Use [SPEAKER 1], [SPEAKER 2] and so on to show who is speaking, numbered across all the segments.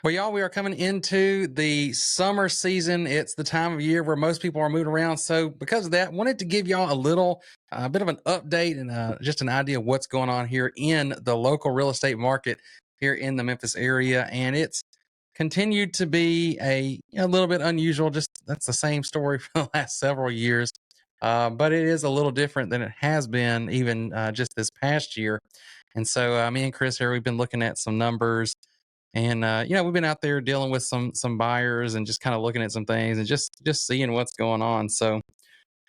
[SPEAKER 1] Well, y'all, we are coming into the summer season. It's the time of year where most people are moving around. So, because of that, wanted to give y'all a little bit of an update and just an idea of what's going on here in the local real estate market here in the Memphis area. And it's continued to be a little bit unusual. Just that's the same story for the last several years. But it is a little different than it has been even just this past year. And so, me and Kris here, we've been looking at some numbers and we've been out there dealing with some buyers and just kind of looking at some things and just seeing what's going on. So,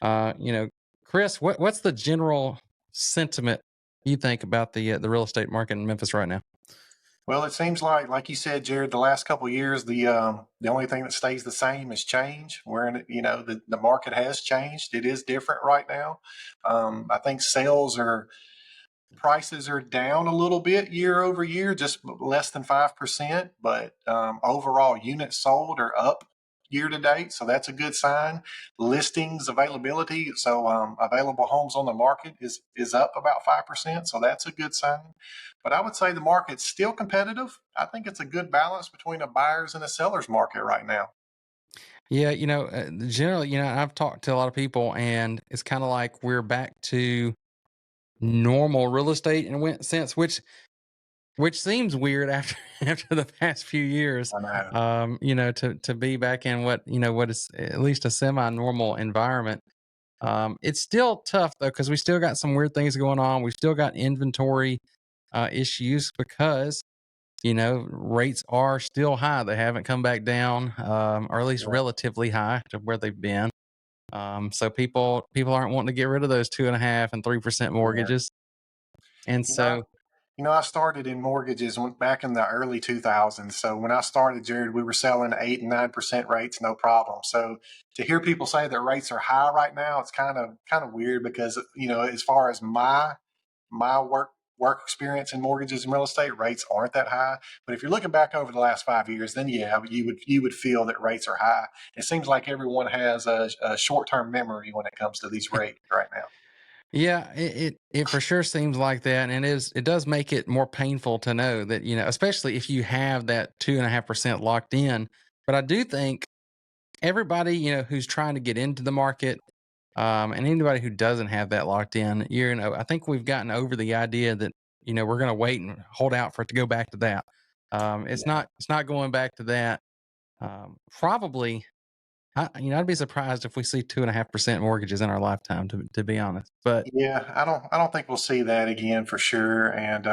[SPEAKER 1] uh, you know, Kris, what's the general sentiment you think about the real estate market in Memphis right now?
[SPEAKER 2] Well, it seems like you said, Jared, the last couple of years, the only thing that stays the same is change. We're in, the market has changed. It is different right now. I think prices are down a little bit year over year, just less than 5%. But overall, units sold are up year to date, so that's a good sign. Listings availability, so available homes on the market is up about 5%, so that's a good sign. But I would say the market's still competitive. I think it's a good balance between a buyer's and a seller's market right now.
[SPEAKER 1] Yeah, generally, I've talked to a lot of people, and it's kind of like we're back to normal real estate in a sense, which seems weird after after the past few years.
[SPEAKER 2] I know.
[SPEAKER 1] To be back in what is at least a semi-normal environment. It's still tough though because we still got some weird things going on. We still got inventory issues because rates are still high. They haven't come back down, or at least
[SPEAKER 2] Yeah.
[SPEAKER 1] relatively high to where they've been. So people aren't wanting to get rid of those 2.5% and 3%
[SPEAKER 2] Yeah.
[SPEAKER 1] mortgages, and
[SPEAKER 2] You know,
[SPEAKER 1] so
[SPEAKER 2] I started in mortgages back in the early 2000s. So when I started, Jared, we were selling 8 and 9% rates, no problem. So to hear people say that rates are high right now, it's kind of weird because as far as my work experience in mortgages and real estate, rates aren't that high. But if you're looking back over the last 5 years, then yeah, you would feel that rates are high. It seems like everyone has a short term memory when it comes to these rates right now.
[SPEAKER 1] yeah, it for sure seems like that, and it does make it more painful to know that especially if you have that 2.5% locked in. But I do think everybody who's trying to get into the market, and anybody who doesn't have that locked in, I think we've gotten over the idea that we're going to wait and hold out for it to go back to that. It's not going back to that. Probably I'd be surprised if we see 2.5% mortgages in our lifetime, to be honest. But
[SPEAKER 2] Yeah, I don't think we'll see that again for sure. And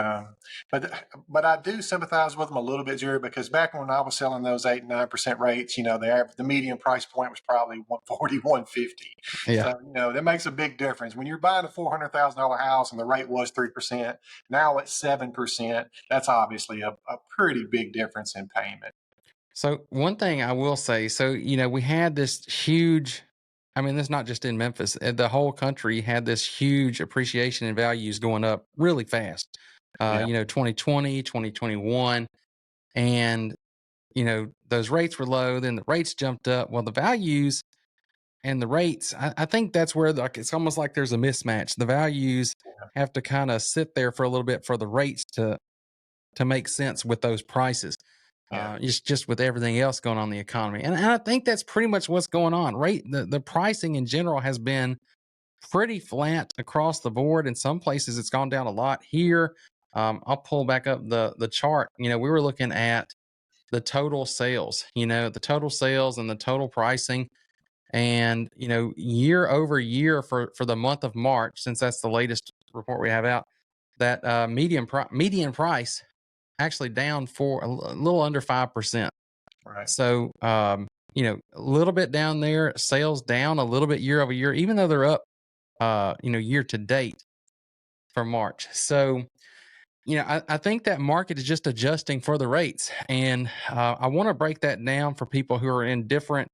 [SPEAKER 2] but I do sympathize with them a little bit, Jerry, because back when I was selling those 8 and 9% rates, the median price point was probably 140, 150.
[SPEAKER 1] yeah,
[SPEAKER 2] So that makes a big difference. When you're buying a $400,000 house and the rate was 3%, now it's 7%. That's obviously a pretty big difference in payment.
[SPEAKER 1] so one thing I will say, so we had this huge. I mean, it's not just in Memphis. The whole country had this huge appreciation in values going up really fast.
[SPEAKER 2] Yeah,
[SPEAKER 1] 2020, 2021, and those rates were low. Then the rates jumped up. Well, the values and the rates, I think that's where it's almost like there's a mismatch. The values have to kind of sit there for a little bit for the rates to make sense with those prices.
[SPEAKER 2] yeah,
[SPEAKER 1] Just with everything else going on in the economy, and I think that's pretty much what's going on. Rate the pricing in general has been pretty flat across the board. In some places, it's gone down a lot. Here, I'll pull back up the chart. We were looking at the total sales. The total sales and the total pricing, and year over year for the month of March, since that's the latest report we have out. That median price actually down for a little under 5%.
[SPEAKER 2] right.
[SPEAKER 1] So, a little bit down there, sales down a little bit year over year, even though they're up, year to date for March. So, I think that market is just adjusting for the rates. And I want to break that down for people who are in different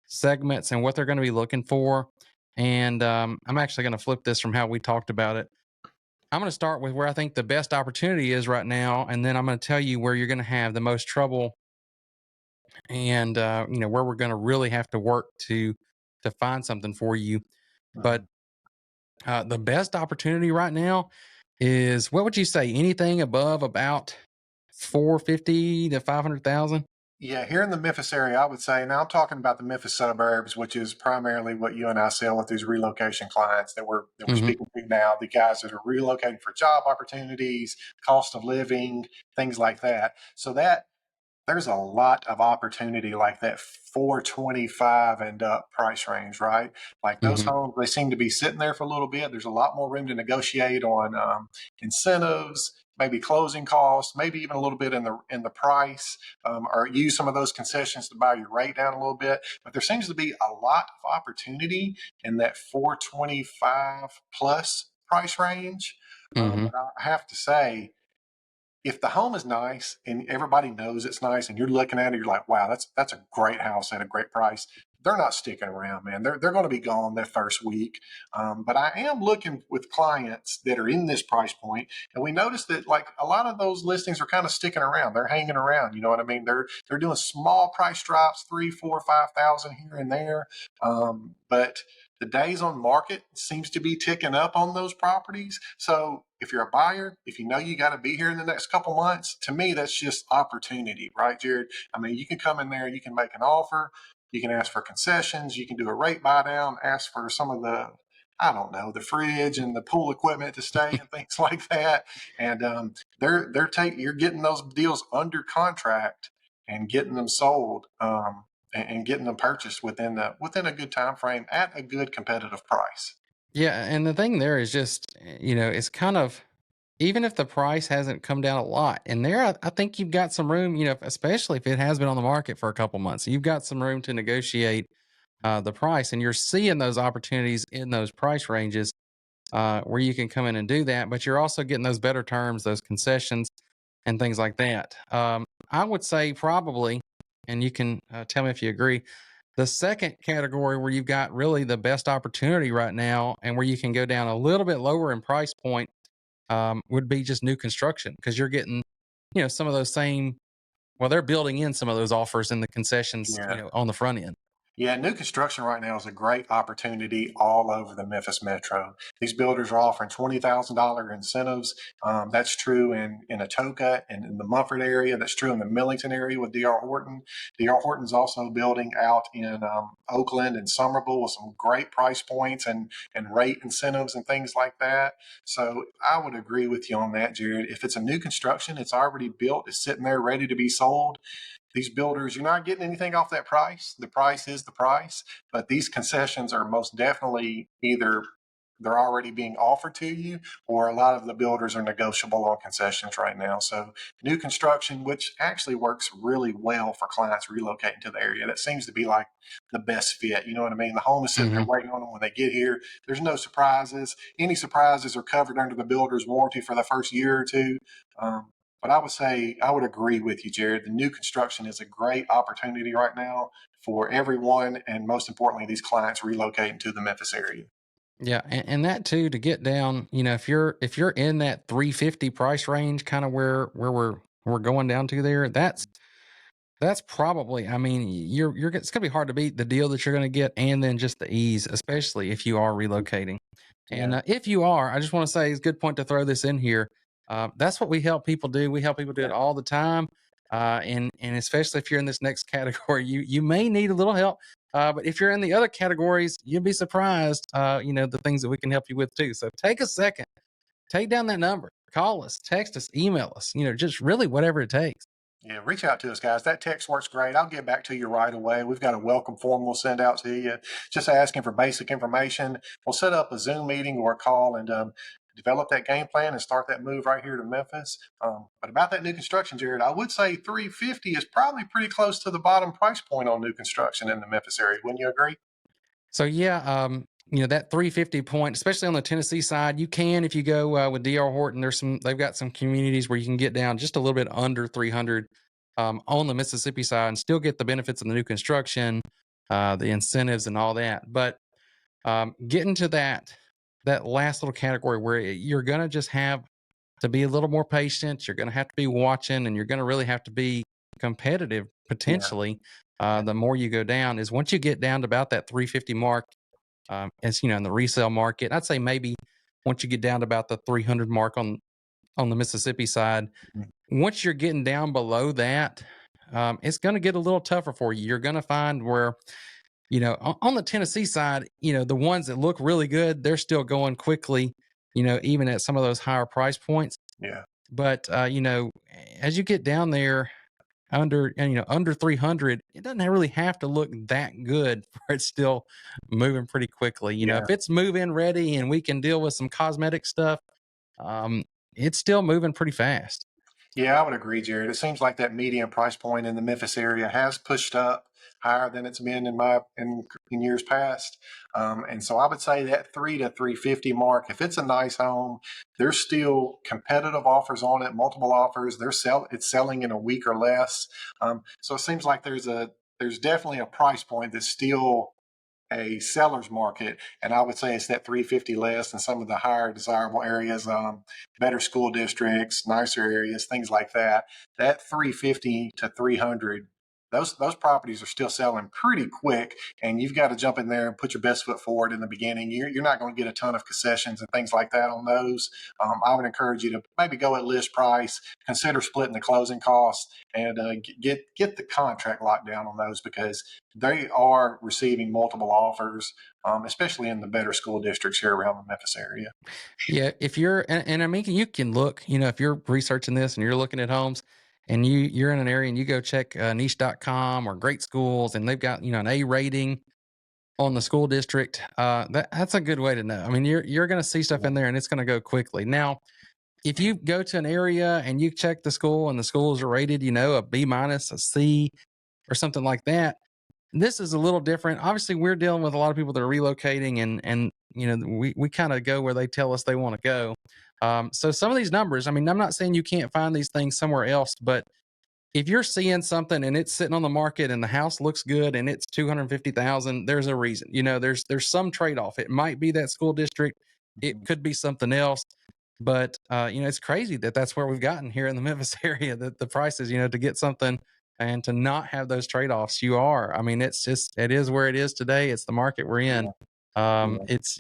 [SPEAKER 1] segments and what they're going to be looking for. And I'm actually going to flip this from how we talked about it. I'm going to start with where I think the best opportunity is right now, and then I'm going to tell you where you're going to have the most trouble, and where we're going to really have to work to find something for you. But
[SPEAKER 2] Mhm.
[SPEAKER 1] the best opportunity right now is, what would you say, anything above about 450 to 500,000?
[SPEAKER 2] Yeah, here in the Memphis area, I would say, now I'm talking about the Memphis suburbs, which is primarily what you and I sell with these relocation clients that we're
[SPEAKER 1] Hmm.
[SPEAKER 2] speaking to now, the guys that are relocating for job opportunities, cost of living, things like that. So that there's a lot of opportunity like that 425 and up price range, right? Like those
[SPEAKER 1] Hmm.
[SPEAKER 2] homes, they seem to be sitting there for a little bit. There's a lot more room to negotiate on incentives, maybe closing costs, maybe even a little bit in the price, or use some of those concessions to buy your rate down a little bit. But there seems to be a lot of opportunity in that 425 plus price range.
[SPEAKER 1] Hmm.
[SPEAKER 2] But I have to say, if the home is nice and everybody knows it's nice and you're looking at it, you're like, wow, that's a great house at a great price. They're not sticking around, man. They're going to be gone that first week. But I am looking with clients that are in this price point, and we noticed that like a lot of those listings are kind of sticking around. They're hanging around. You know what I mean? They're doing small price drops, 3, 4, 5,000 here and there. But the days on market seems to be ticking up on those properties. So if you're a buyer, if you know you got to be here in the next couple months, to me, that's just opportunity, right, Jared? I mean, you can come in there, you can make an offer, you can ask for concessions, you can do a rate buy down, ask for some of the, I don't know, the fridge and the pool equipment to stay and things like that. And you're getting those deals under contract and getting them sold. And getting them purchased within a good time frame at a good competitive price.
[SPEAKER 1] Yeah, and the thing there is just, it's kind of, even if the price hasn't come down a lot, and there, I think you've got some room, especially if it has been on the market for a couple months, you've got some room to negotiate the price, and you're seeing those opportunities in those price ranges where you can come in and do that, but you're also getting those better terms, those concessions, and things like that. I would say probably, and you can tell me if you agree, the second category where you've got really the best opportunity right now and where you can go down a little bit lower in price point would be just new construction because you're getting, some of those same, well, they're building in some of those offers and the concessions,
[SPEAKER 2] Yeah.
[SPEAKER 1] on the front end.
[SPEAKER 2] Yeah, new construction right now is a great opportunity all over the Memphis Metro. These builders are offering $20,000 incentives. That's true in Atoka and in the Mumford area. That's true in the Millington area with D.R. Horton. D.R. Horton's also building out in Oakland and Somerville with some great price points and rate incentives and things like that. So I would agree with you on that, Jared. If it's a new construction, it's already built, it's sitting there ready to be sold. These builders, you're not getting anything off that price. The price is the price, but these concessions are most definitely either they're already being offered to you, or a lot of the builders are negotiable on concessions right now. So new construction, which actually works really well for clients relocating to the area, that seems to be like the best fit. You know what I mean? The home is sitting there
[SPEAKER 1] Hmm.
[SPEAKER 2] waiting on them when they get here. There's no surprises. Any surprises are covered under the builder's warranty for the first year or two. Um, but I would say, I would agree with you, Jared. The new construction is a great opportunity right now for everyone, and most importantly, these clients relocating to the Memphis area.
[SPEAKER 1] Yeah, and that too to get down, if you're in that 350 price range, kind of where we're going down to there, that's probably, I mean, it's gonna be hard to beat the deal that you're gonna get, and then just the ease, especially if you are relocating. And
[SPEAKER 2] Yeah,
[SPEAKER 1] if you are, I just want to say it's a good point to throw this in here. That's what we help people do. We help people do
[SPEAKER 2] yeah,
[SPEAKER 1] it all the time, and especially if you're in this next category, you may need a little help. But if you're in the other categories, you'll be surprised. The things that we can help you with too. So take a second, take down that number, call us, text us, email us. Just really whatever it takes.
[SPEAKER 2] yeah. Reach out to us, guys. That text works great. I'll get back to you right away. We've got a welcome form we'll send out to you, just asking for basic information. We'll set up a Zoom meeting or a call and develop that game plan and start that move right here to Memphis. But about that new construction, Jared, I would say 350 is probably pretty close to the bottom price point on new construction in the Memphis area. Wouldn't you agree?
[SPEAKER 1] So yeah, that 350 point, especially on the Tennessee side, you can if you go with DR Horton. They've got some communities where you can get down just a little bit under 300 on the Mississippi side and still get the benefits of the new construction, the incentives and all that. But getting to that last little category where you're gonna just have to be a little more patient. You're gonna have to be watching, and you're gonna really have to be competitive
[SPEAKER 2] Yeah,
[SPEAKER 1] potentially.
[SPEAKER 2] yeah,
[SPEAKER 1] The more you go down is once you get down to about that 350 mark, as in the resale market, I'd say maybe once you get down to about the 300 mark on the Mississippi side,
[SPEAKER 2] mhm,
[SPEAKER 1] once you're getting down below that, it's going to get a little tougher for you. You're going to find where, on the Tennessee side, the ones that look really good, they're still going quickly, even at some of those higher price points.
[SPEAKER 2] Yeah.
[SPEAKER 1] But, as you get down there under 300, it doesn't really have to look that good for it's still moving pretty quickly.
[SPEAKER 2] Yeah.
[SPEAKER 1] If it's move in ready and we can deal with some cosmetic stuff, um, it's still moving pretty fast.
[SPEAKER 2] Yeah, I would agree, Jared. It seems like that median price point in the Memphis area has pushed up higher than it's been in years past. And so I would say that 3 to 350 mark, if it's a nice home, there's still competitive offers on it, multiple offers. It's selling in a week or less. So it seems like there's definitely a price point that's still a seller's market, and I would say it's that 350 less than some of the higher desirable areas, better school districts, nicer areas, things like that. That 350 to 300, those properties are still selling pretty quick, and you've got to jump in there and put your best foot forward in the beginning. You're not going to get a ton of concessions and things like that on those. I would encourage you to maybe go at list price, consider splitting the closing costs, and get the contract locked down on those, because they are receiving multiple offers, especially in the better school districts here around the Memphis area.
[SPEAKER 1] Yeah, if you're and I mean you can look, if you're researching this and you're looking at homes and you're in an area and you go check niche.com or great schools and they've got, an A rating on the school district, that's a good way to know. I mean, you're going to see stuff in there and it's going to go quickly. Now, if you go to an area and you check the school and the schools are rated, a B minus, a C, or something like that, this is a little different. Obviously, we're dealing with a lot of people that are relocating, and we kind of go where they tell us they want to go. So some of these numbers, I mean, I'm not saying you can't find these things somewhere else, but if you're seeing something and it's sitting on the market and the house looks good and it's 250,000, there's a reason. There's some trade off. It might be that school district, it could be something else. But it's crazy that that's where we've gotten here in the Memphis area. That the prices, to get something and to not have those trade offs, I mean, it is where it is today. It's the market we're in.
[SPEAKER 2] Yeah, yeah.
[SPEAKER 1] It's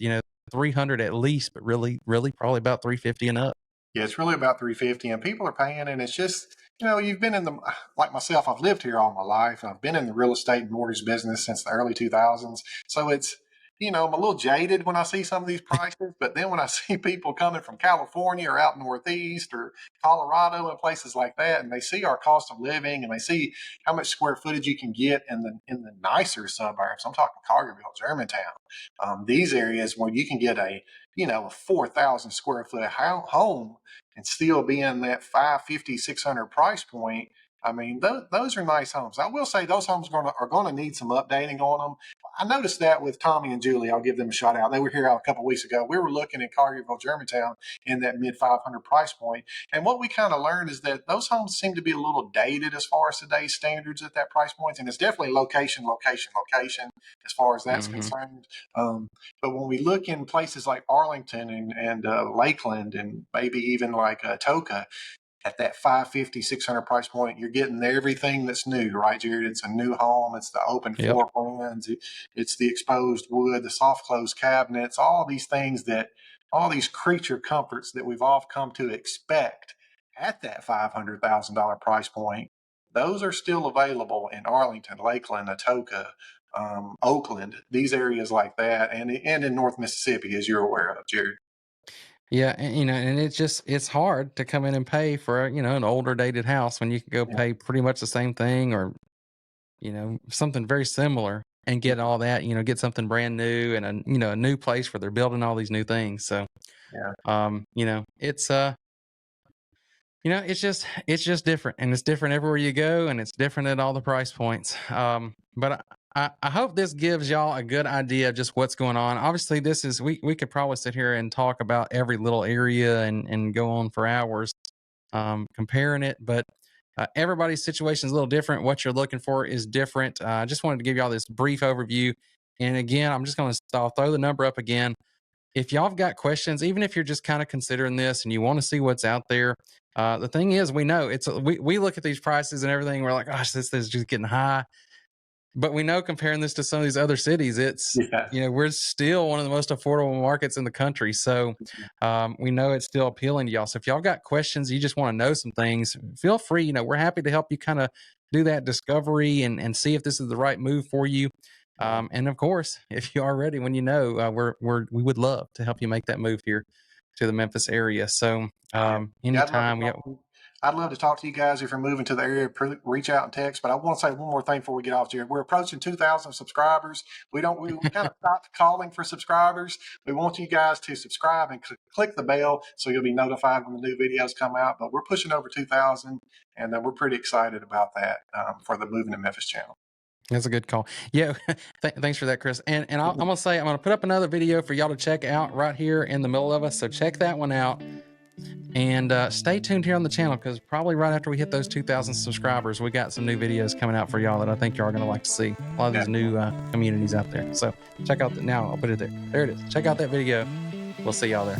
[SPEAKER 1] 300 at least, but really, really probably about 350 and up.
[SPEAKER 2] Yeah, it's really about 350, and people are paying, and it's just, you've been in the, like myself, I've lived here all my life. I've been in the real estate and mortgage business since the early 2000s. So it's, I'm a little jaded when I see some of these prices, but then when I see people coming from California or out northeast or Colorado and places like that, and they see our cost of living and they see how much square footage you can get in the nicer suburbs. I'm talking Carterville, Germantown, these areas where you can get a 4,000 square foot home and still be in that 550, 600 price point. I mean, those are nice homes. I will say those homes are going to need some updating on them. I noticed that with Tommy and Julie. I'll give them a shout out. They were here a couple of weeks ago. We were looking at Collierville, Germantown in that mid 500 price point. And what we kind of learned is that those homes seem to be a little dated as far as today's standards at that price point. And it's definitely location, location, location as far as that's
[SPEAKER 1] Hmm.
[SPEAKER 2] concerned. But when we look in places like Arlington and Lakeland and maybe even like Toka, at that 550, 600 price point, you're getting everything that's new, right, Jared? It's a new home. It's the open
[SPEAKER 1] Yep.
[SPEAKER 2] floor plans. It's the exposed wood, the soft close cabinets, all these creature comforts that we've all come to expect at that $500,000 price point. Those are still available in Arlington, Lakeland, Atoka, Oakland, these areas like that, and in North Mississippi, as you're aware of, Jared.
[SPEAKER 1] Yeah, and, and it's hard to come in and pay for an older dated house when you can go
[SPEAKER 2] Yeah,
[SPEAKER 1] pay pretty much the same thing or something very similar and
[SPEAKER 2] yeah,
[SPEAKER 1] get all that, get something brand new and a new place where they're building all these new things. So,
[SPEAKER 2] yeah.
[SPEAKER 1] it's it's just different and it's different everywhere you go and it's different at all the price points. But I hope this gives y'all a good idea of just what's going on. Obviously, we could probably sit here and talk about every little area and go on for hours comparing it, but everybody's situation is a little different. What you're looking for is different. I just wanted to give y'all this brief overview. And again, I'm just going to I'll throw the number up again. If y'all have got questions, even if you're just kind of considering this and you want to see what's out there, the thing is, we know we look at these prices and everything. We're like, gosh, this is just getting high. But we know comparing this to some of these other cities, it's,
[SPEAKER 2] Yeah.
[SPEAKER 1] we're still one of the most affordable markets in the country. So we know it's still appealing to y'all. So if y'all got questions, you just want to know some things, feel free. We're happy to help you kind of do that discovery and see if this is the right move for you. And of course, if you are ready, when you know, we would love to help you make that move here to the Memphis area. So
[SPEAKER 2] Yeah, I'd love to
[SPEAKER 1] anytime we have,
[SPEAKER 2] talk. I'd love to talk to you guys if you're moving to the area. Reach out and text. But I want to say one more thing before we get off, Jared. We're approaching 2,000 subscribers. We don't. We kind of stopped calling for subscribers. We want you guys to subscribe and click the bell so you'll be notified when the new videos come out. But we're pushing over 2,000, and we're pretty excited about that for the Moving to Memphis channel.
[SPEAKER 1] that's a good call. Yeah. Thanks for that, Kris. And I'm going to say, I'm going to put up another video for y'all to check out right here in the middle of us. So check that one out. And stay tuned here on the channel, because probably right after we hit those 2,000 subscribers, we got some new videos coming out for y'all that I think y'all are going to like to see. A lot of these new communities out there. So check out now. I'll put it there. There it is. Check out that video. We'll see y'all there.